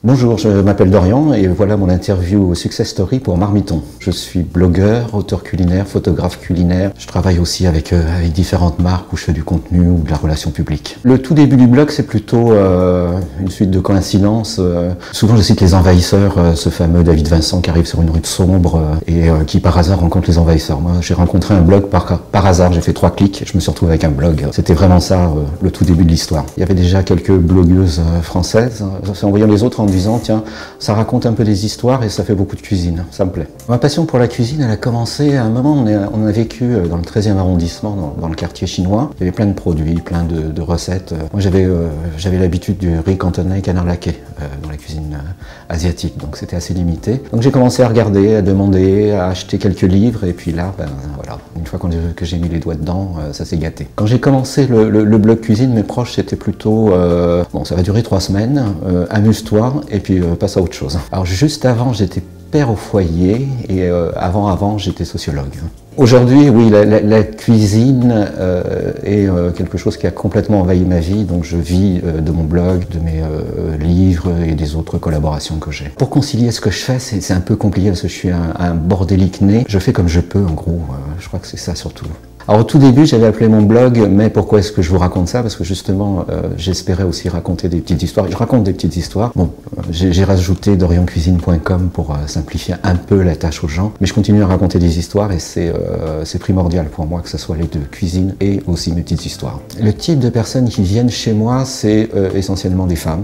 Bonjour, je m'appelle Dorian et voilà mon interview Success Story pour Marmiton. Je suis blogueur, auteur culinaire, photographe culinaire. Je travaille aussi avec différentes marques où je fais du contenu ou de la relation publique. Le tout début du blog, c'est plutôt une suite de coïncidences. Souvent je cite Les Envahisseurs, ce fameux David Vincent qui arrive sur une rue sombre et qui par hasard rencontre les envahisseurs. Moi j'ai rencontré un blog par hasard, j'ai fait 3 clics et je me suis retrouvé avec un blog. C'était vraiment ça, le tout début de l'histoire. Il y avait déjà quelques blogueuses françaises, en voyant les autres en disant tiens, ça raconte un peu des histoires et ça fait beaucoup de cuisine, ça me plaît. Ma passion pour la cuisine, elle a commencé à un moment, on a vécu dans le 13e arrondissement, dans le quartier chinois. Il y avait plein de produits, plein de recettes. Moi j'avais l'habitude du riz cantonais et canard laqué dans la cuisine asiatique, donc c'était assez limité. Donc j'ai commencé à regarder, à demander, à acheter quelques livres et puis là, voilà, une fois que j'ai mis les doigts dedans, ça s'est gâté. Quand j'ai commencé le blog cuisine, mes proches c'était plutôt, bon ça va durer 3 semaines, amuse-toi et puis passe à autre chose. Alors juste avant j'étais père au foyer et avant j'étais sociologue. Aujourd'hui, oui, la cuisine est quelque chose qui a complètement envahi ma vie, donc je vis de mon blog, de mes livres et des autres collaborations que j'ai. Pour concilier ce que je fais, c'est un peu compliqué parce que je suis un bordélique né. Je fais comme je peux, en gros, je crois que c'est ça surtout. Alors au tout début, j'avais appelé mon blog, mais pourquoi est-ce que je vous raconte ça? Parce que justement, j'espérais aussi raconter des petites histoires. Je raconte des petites histoires. Bon, j'ai rajouté doriancuisine.com pour simplifier un peu la tâche aux gens, mais je continue à raconter des histoires et c'est primordial pour moi que ce soit les deux, cuisine et aussi mes petites histoires. Le type de personnes qui viennent chez moi, c'est essentiellement des femmes,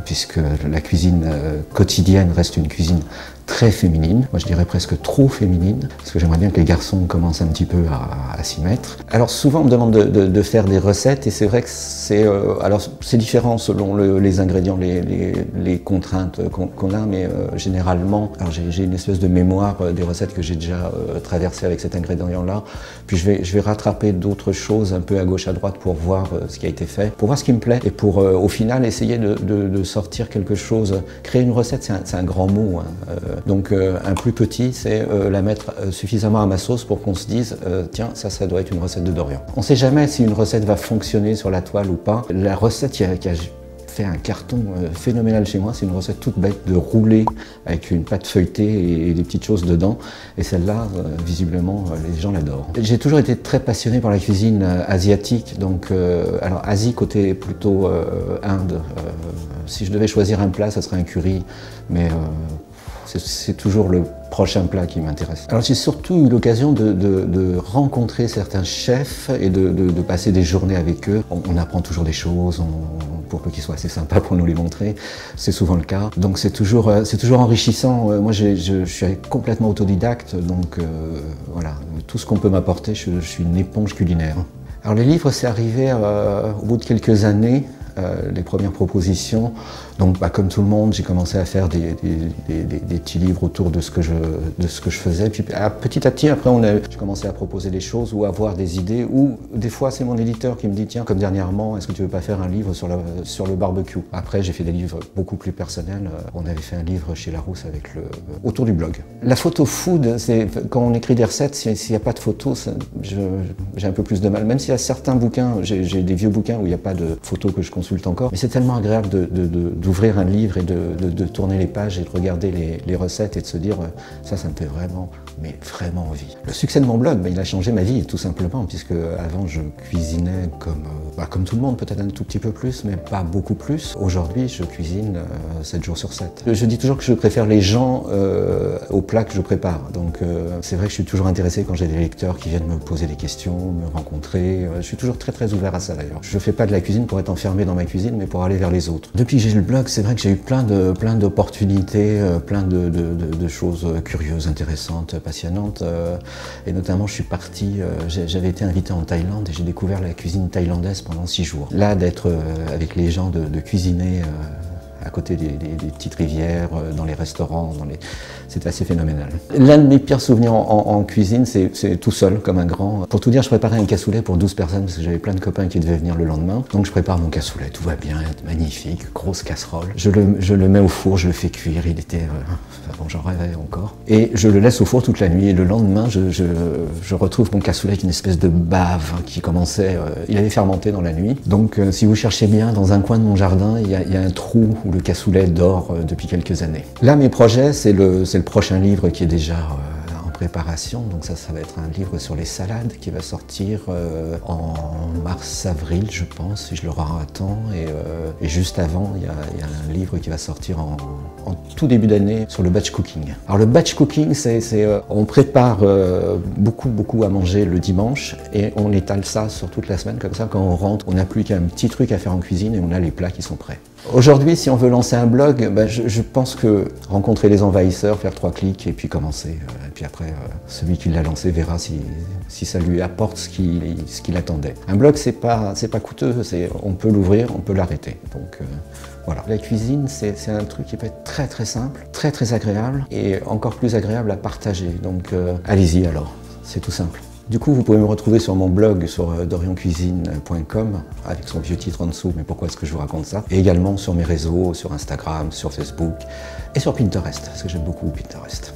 puisque la cuisine quotidienne reste une cuisine très féminine, moi je dirais presque trop féminine, parce que j'aimerais bien que les garçons commencent un petit peu à s'y mettre. Alors souvent on me demande de faire des recettes et c'est vrai que c'est différent selon les ingrédients, les contraintes qu'on a, mais généralement, alors j'ai une espèce de mémoire des recettes que j'ai déjà traversées avec cet ingrédient-là, puis je vais rattraper d'autres choses un peu à gauche à droite pour voir ce qui a été fait, pour voir ce qui me plaît et pour au final essayer de sortir quelque chose. Créer une recette, c'est un grand mot, hein. Donc un plus petit, c'est la mettre suffisamment à ma sauce pour qu'on se dise tiens, ça doit être une recette de Dorian. On ne sait jamais si une recette va fonctionner sur la toile ou pas. La recette qui a fait un carton phénoménal chez moi, c'est une recette toute bête de rouler avec une pâte feuilletée et des petites choses dedans. Et celle-là, visiblement, les gens l'adorent. J'ai toujours été très passionné par la cuisine asiatique, donc alors Asie côté plutôt Inde. Si je devais choisir un plat, ça serait un curry, mais c'est toujours le prochain plat qui m'intéresse. Alors j'ai surtout eu l'occasion de rencontrer certains chefs et de passer des journées avec eux. On apprend toujours des choses, pour peu qu'ils soient assez sympas pour nous les montrer. C'est souvent le cas. Donc c'est toujours enrichissant. Moi je suis complètement autodidacte, donc voilà, tout ce qu'on peut m'apporter, je suis une éponge culinaire. Alors les livres, c'est arrivé au bout de quelques années. Les premières propositions. Donc comme tout le monde, j'ai commencé à faire des petits livres autour de ce que je faisais. Puis petit à petit, après, j'ai commencé à proposer des choses ou à avoir des idées. Ou des fois, c'est mon éditeur qui me dit tiens, comme dernièrement, est-ce que tu veux pas faire un livre sur le barbecue? Après, j'ai fait des livres beaucoup plus personnels. On avait fait un livre chez Larousse avec autour du blog. La photo food, c'est quand on écrit des recettes, s'il n'y a pas de photos, j'ai un peu plus de mal. Même s'il y a certains bouquins, j'ai des vieux bouquins où il n'y a pas de photos que je consulte encore. Mais c'est tellement agréable d'ouvrir un livre et de tourner les pages et de regarder les recettes et de se dire ça me fait vraiment, mais vraiment envie. Le succès de mon blog, il a changé ma vie tout simplement, puisque avant je cuisinais comme tout le monde, peut-être un tout petit peu plus, mais pas beaucoup plus. Aujourd'hui, je cuisine 7 jours sur 7. Je dis toujours que je préfère les gens aux plats que je prépare. Donc c'est vrai que je suis toujours intéressé quand j'ai des lecteurs qui viennent me poser des questions, me rencontrer. Je suis toujours très très ouvert à ça d'ailleurs. Je fais pas de la cuisine pour être enfermé dans ma cuisine, mais pour aller vers les autres. Depuis que j'ai le blog, c'est vrai que j'ai eu plein d'opportunités, plein de choses curieuses, intéressantes, passionnantes. Et notamment, je suis parti, j'avais été invité en Thaïlande et j'ai découvert la cuisine thaïlandaise pendant 6 jours. Là, d'être avec les gens, de cuisiner à côté des petites rivières, dans les restaurants, c'est assez phénoménal. L'un de mes pires souvenirs en cuisine, c'est tout seul, comme un grand. Pour tout dire, je préparais un cassoulet pour 12 personnes parce que j'avais plein de copains qui devaient venir le lendemain. Donc je prépare mon cassoulet, tout va bien, magnifique, grosse casserole. Je le mets au four, je le fais cuire, il était... bon, j'en rêvais encore. Et je le laisse au four toute la nuit et le lendemain, je retrouve mon cassoulet avec une espèce de bave qui commençait... il avait fermenté dans la nuit. Donc si vous cherchez bien, dans un coin de mon jardin, il y a un trou où le cassoulet dort depuis quelques années. Là, mes projets, c'est le prochain livre qui est déjà en préparation. Donc ça va être un livre sur les salades qui va sortir en mars-avril, je pense, si je le rends à temps. Et juste avant, il y a un livre qui va sortir en tout début d'année sur le batch cooking. Alors le batch cooking, on prépare beaucoup à manger le dimanche et on étale ça sur toute la semaine. Comme ça, quand on rentre, on n'a plus qu'un petit truc à faire en cuisine et on a les plats qui sont prêts. Aujourd'hui, si on veut lancer un blog, je pense que rencontrer les envahisseurs, faire 3 clics et puis commencer. Et puis après, celui qui l'a lancé verra si ça lui apporte ce qu'il attendait. Un blog, c'est pas coûteux, on peut l'ouvrir, on peut l'arrêter. Donc voilà. La cuisine, c'est un truc qui peut être très simple, très agréable et encore plus agréable à partager. Donc allez-y alors, c'est tout simple. Du coup, vous pouvez me retrouver sur mon blog sur doriancuisine.com avec son vieux titre en dessous, mais pourquoi est-ce que je vous raconte ça? Et également sur mes réseaux, sur Instagram, sur Facebook et sur Pinterest, parce que j'aime beaucoup Pinterest.